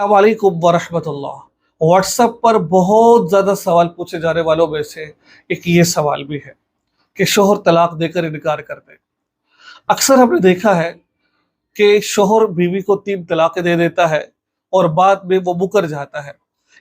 वालेकुम वरहमतुल्लाह। व्हाट्सएप पर बहुत ज़्यादा सवाल पूछे जाने वालों में से एक ये सवाल भी है कि शोहर तलाक देकर इनकार कर दे। अक्सर हमने देखा है कि शोहर बीवी को 3 तलाक़ें दे देता है और बाद में वो मुकर जाता है।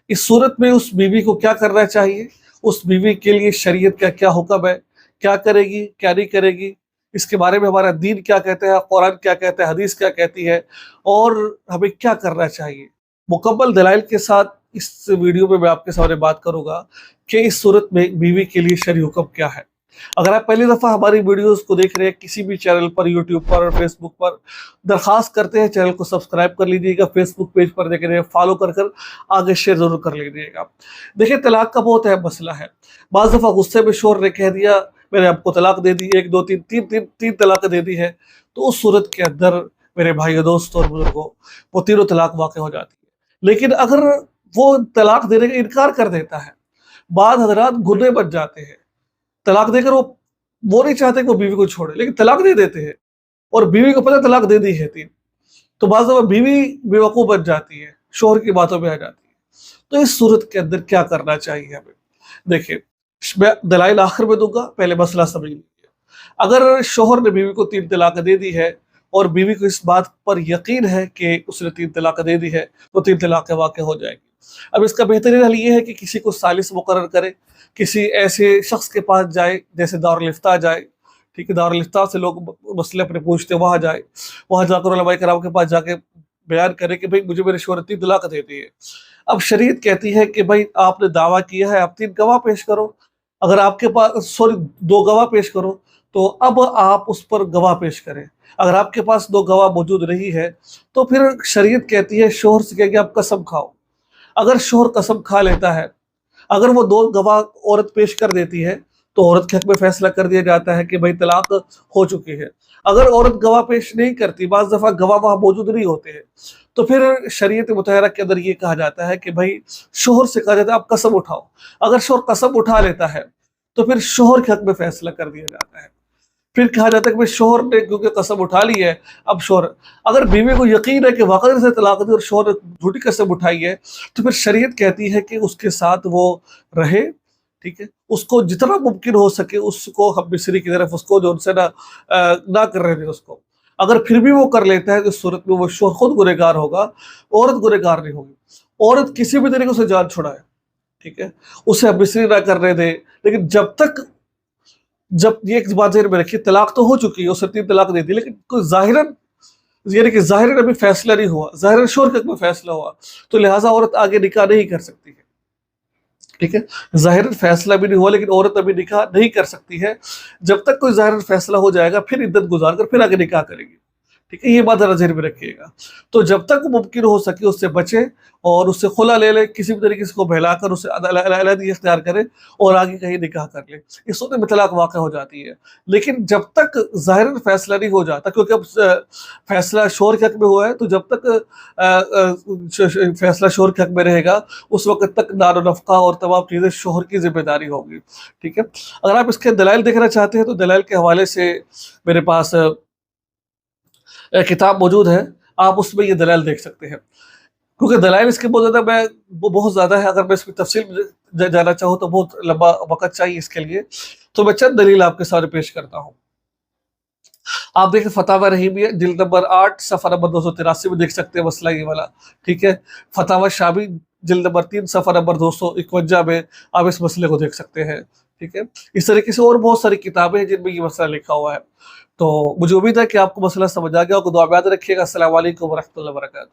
इस सूरत में उस बीवी को क्या करना चाहिए? उस बीवी के लिए शरीयत का क्या हुक्म है? क्या करेगी, क्या नहीं करेगी? इसके बारे में हमारा दीन क्या कहता है, कुरान क्या कहता है, हदीस क्या कहती है और हमें क्या करना चाहिए? मुकम्मल दलाइल के साथ इस वीडियो में मैं आपके सामने बात करूँगा कि इस सूरत में बीवी के लिए शरई हुक्म क्या है। अगर आप पहली दफ़ा हमारी वीडियोस को देख रहे हैं किसी भी चैनल पर, यूट्यूब पर और फेसबुक पर, दरख्वास्त करते हैं चैनल को सब्सक्राइब कर लीजिएगा। फेसबुक पेज पर देख रहे हैं फॉलो कर आगे शेयर ज़रूर कर लीजिएगा। देखिए, तलाक का बहुत अहम मसला है। बाज़ दफ़ा गुस्से में शोहर ने कह दिया मैंने आपको तलाक दे दी, 1 2 3 तलाक़ें दे दी है, तो उस सूरत के अंदर मेरे भाइयों, दोस्तों और बुजुर्गों, वो तीनों तलाक वाक़ हो जाती है। लेकिन अगर वो तलाक देने का इनकार कर देता है, बाद हज़रात गुर्रे बन जाते हैं। तलाक देकर वो नहीं चाहते कि वो बीवी को छोड़े, लेकिन तलाक दे देते हैं और बीवी को पता तलाक दे दी है 3, तो बाज़ दफ़ा बीवी बेवकूफ़ बन जाती है, शोहर की बातों में आ जाती है। तो इस सूरत के अंदर क्या करना चाहिए हमें? देखिए, मैं दलाइल आखिर में दूँगा, पहले मसला समझ लीजिए। अगर शोहर ने बीवी को 3 तलाक़ें दे दी है और बीवी को इस बात पर यकीन है कि उसने 3 तलाक़ें दे दी है, तो 3 तलाक़ें वाक़ हो जाएगी। अब इसका बेहतरीन हल ये है कि किसी को सालिस मुकर्रर करे, किसी ऐसे शख्स के पास जाए जैसे दारुल इफ्ता जाए, ठीक है? दारुल इफ्ता से लोग मसले अपने पूछते हैं, वहाँ जाए, वहाँ जाकर उलमाए किराम के पास जाके बयान करे कि भाई मुझे मेरे शोहर ने 3 तलाक़ दे दी है। अब शरीयत कहती है कि भाई आपने दावा किया है, आप 3 गवाह पेश करो। अगर आपके पास 2 गवाह पेश करो, तो अब आप उस पर गवाह पेश करें। अगर आपके पास 2 गवाह मौजूद नहीं है, तो फिर शरीयत कहती है शोहर से कहें कि आप कसम खाओ। अगर शोहर कसम खा लेता है, अगर वो 2 गवाह औरत पेश कर देती है, तो औरत के हक में फैसला कर दिया जाता है कि भाई तलाक हो चुकी है। अगर औरत गवाह पेश नहीं करती, बाज़ दफ़ा गवाह वहाँ मौजूद नहीं होते हैं, तो फिर शरीयत मुतहरा के अंदर ये कहा जाता है कि भाई शोहर से कहा जाता है आप कसम उठाओ। अगर शोहर कसम उठा लेता है, तो फिर शोहर के हक में फैसला कर दिया जाता है। फिर कहा जाता है कि भाई शोहर ने क्योंकि कसम उठा ली है, अब शोहर अगर बीवी को यकीन है कि वाक़ई से तलाक दी और शोहर ने झूठी कसम उठाई है, तो फिर शरीयत कहती है कि उसके साथ वो रहे, ठीक है? उसको जितना मुमकिन हो सके उसको हम मिस्री की तरफ उसको जो उनसे ना करने दें उसको। अगर फिर भी वो कर लेता है तो इस सूरत में वो शोहर खुद गुनहगार होगा, औरत गुनहगार नहीं होगी। औरत किसी भी तरीके से जान छुड़ाए, ठीक है? उसे हम मिस्री ना करने दें, लेकिन जब ये एक बात ज़हन में रखिए, तलाक तो हो चुकी है, उसने 3 तलाक दे दी, लेकिन कोई ज़ाहिरन यानी कि ज़ाहिरन अभी फैसला नहीं हुआ, ज़ाहिरन शोहर के हक़ में फैसला हुआ, तो लिहाज़ा औरत आगे निकाह नहीं कर सकती है, ठीक है? ज़ाहिरन फैसला भी नहीं हुआ, लेकिन औरत अभी निकाह नहीं कर सकती है। जब तक कोई ज़ाहिरन फैसला हो जाएगा, फिर इद्दत गुज़ार कर फिर आगे निकाह करेगी, ठीक है? ये बात ज़रा ज़हन में रखिएगा। तो जब तक मुमकिन हो सके उससे बचे और उससे खुला ले ले, किसी भी तरीके से उसको बहलाकर उससे अलग-अलग इख्तियार करे और आगे कहीं निकाह कर ले। इस सूरत में तलाक वाक़ हो जाती है। लेकिन जब तक ज़ाहिरन फैसला नहीं हो जाता, क्योंकि अब फैसला शोहर के हक़ में हुआ है, तो जब तक फैसला शोहर के हक़ में रहेगा, उस वक़्त तक दार व नफ़क़ा और तमाम चीज़ें शोहर की ज़िम्मेदारी होगी, ठीक है? अगर आप इसके दलाइल देखना चाहते हैं, तो दलाइल के हवाले से मेरे पास किताब मौजूद है, आप उसमें ये दलाइल देख सकते हैं। क्योंकि दलाइल इसके बहुत ज़्यादा है, अगर मैं इसकी तफ़सील में जाना चाहूँ तो बहुत लंबा वक़्त चाहिए इसके लिए, तो मैं चंद दलील आपके सामने पेश करता हूँ। आप देखें फतावा रहीमिया जिल्द नंबर 8 सफ़ा नंबर 283 में देख सकते हैं मसला ये वाला, ठीक है? फतावा शामी जिल्द नंबर 3 सफ़ा नंबर 251 में आप इस मसले को देख सकते हैं, ठीक है? इस तरीके से और बहुत सारी किताबें हैं जिनमें ये मसला लिखा हुआ है। तो मुझे उम्मीद है कि आपको मसला समझ आ गया होगा। दुआ में याद रखिएगा। अस्सलामु अलैकुम व रहमतुल्लाहि व बरकातहू।